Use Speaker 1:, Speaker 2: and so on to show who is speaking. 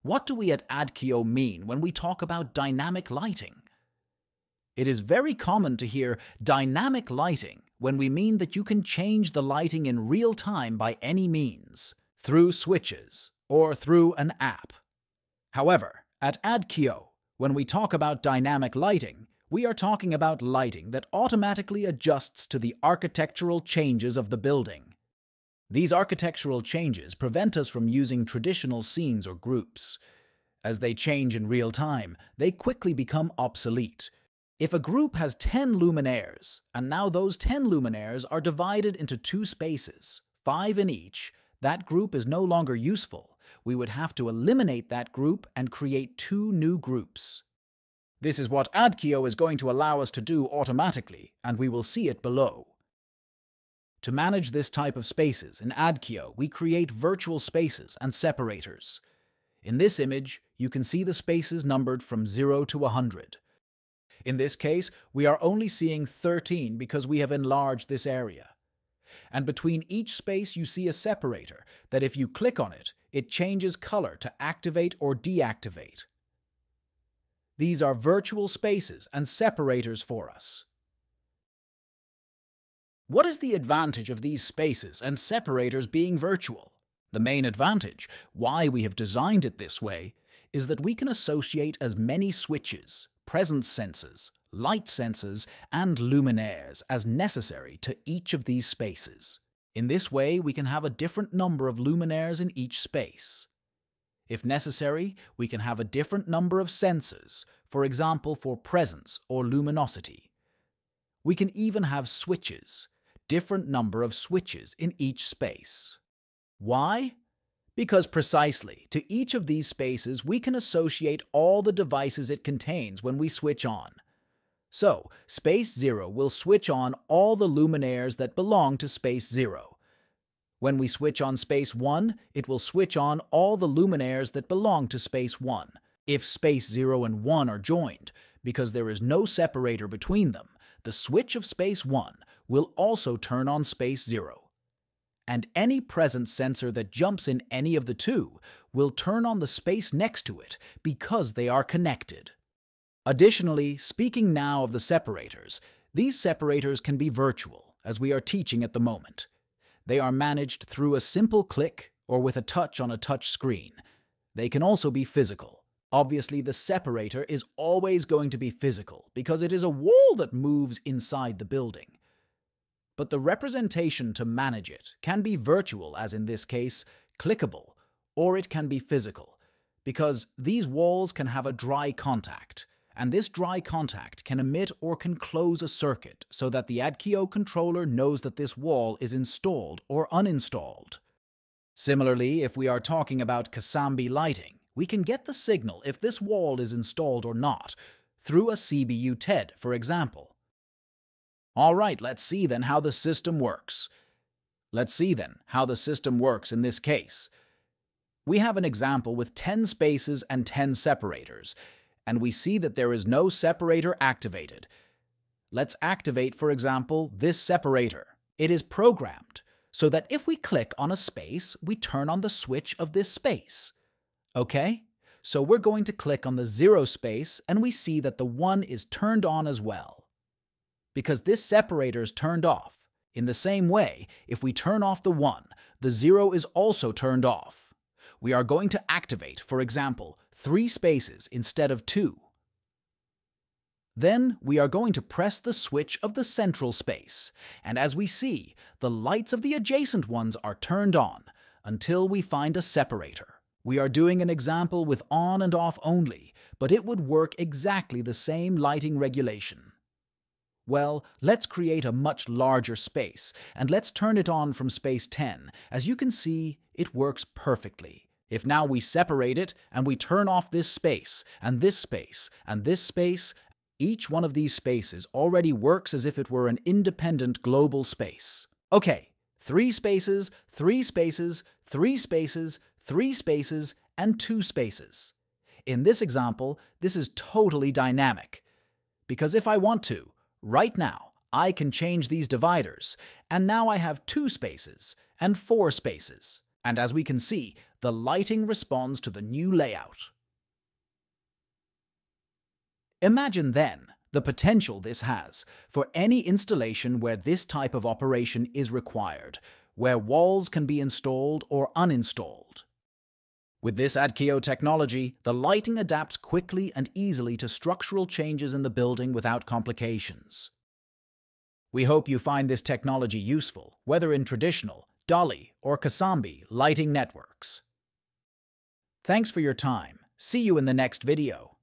Speaker 1: What do we at Adquio mean when we talk about dynamic lighting? It is very common to hear dynamic lighting when we mean that you can change the lighting in real time by any means, through switches or through an app. However, at Adquio, when we talk about dynamic lighting, we are talking about lighting that automatically adjusts to the architectural changes of the building. These architectural changes prevent us from using traditional scenes or groups. As they change in real time, they quickly become obsolete. If a group has 10 luminaires, and now those 10 luminaires are divided into 2 spaces, 5 in each, that group is no longer useful. We would have to eliminate that group and create 2 new groups. This is what Adquio is going to allow us to do automatically, and we will see it below. To manage this type of spaces in Adquio, we create virtual spaces and separators. In this image, you can see the spaces numbered from 0 to 100. In this case, we are only seeing 13 because we have enlarged this area. And between each space you see a separator that if you click on it, it changes color to activate or deactivate. These are virtual spaces and separators for us. What is the advantage of these spaces and separators being virtual? The main advantage, why we have designed it this way, is that we can associate as many switches, presence sensors, light sensors, and luminaires as necessary to each of these spaces. In this way, we can have a different number of luminaires in each space. If necessary, we can have a different number of sensors, for example for presence or luminosity. We can even have switches, different number of switches in each space. Why? Because precisely to each of these spaces we can associate all the devices it contains when we switch on. So, space 0 will switch on all the luminaires that belong to space 0. When we switch on space 1, it will switch on all the luminaires that belong to space 1. If space 0 and 1 are joined, because there is no separator between them, the switch of space 1 will also turn on space 0. And any presence sensor that jumps in any of the 2 will turn on the space next to it because they are connected. Additionally, speaking now of the separators, these separators can be virtual, as we are teaching at the moment. They are managed through a simple click or with a touch on a touch screen. They can also be physical. Obviously, the separator is always going to be physical because it is a wall that moves inside the building. But the representation to manage it can be virtual, as in this case, clickable, or it can be physical, because these walls can have a dry contact, and this dry contact can emit or can close a circuit so that the Adquio controller knows that this wall is installed or uninstalled. Similarly, if we are talking about Kasambi lighting, we can get the signal if this wall is installed or not, through a CBU TED, for example. Alright, let's see then how the system works. Let's see then how the system works in this case. We have an example with 10 spaces and 10 separators, and we see that there is no separator activated. Let's activate, for example, this separator. It is programmed so that if we click on a space, we turn on the switch of this space. Okay? So we're going to click on the 0 space, and we see that the 1 is turned on as well. Because this separator is turned off. In the same way, if we turn off the 1, the 0 is also turned off. We are going to activate, for example, 3 spaces instead of 2. Then we are going to press the switch of the central space, and as we see, the lights of the adjacent ones are turned on until we find a separator. We are doing an example with on and off only, but it would work exactly the same lighting regulation. Well, let's create a much larger space, and let's turn it on from space 10. As you can see, it works perfectly. If now we separate it, and we turn off this space, and this space, and this space, each one of these spaces already works as if it were an independent global space. Okay, 3 spaces, 3 spaces, 3 spaces, 3 spaces, and 2 spaces. In this example, this is totally dynamic, because if I want to, right now, I can change these dividers, and now I have 2 spaces and 4 spaces. And as we can see, the the lighting responds to the new layout. Imagine then the potential this has for any installation where this type of operation is required, where walls can be installed or uninstalled. With this Adquio technology, the lighting adapts quickly and easily to structural changes in the building without complications. We hope you find this technology useful, whether in traditional, dolly, or Kasambi lighting networks. Thanks for your time. See you in the next video.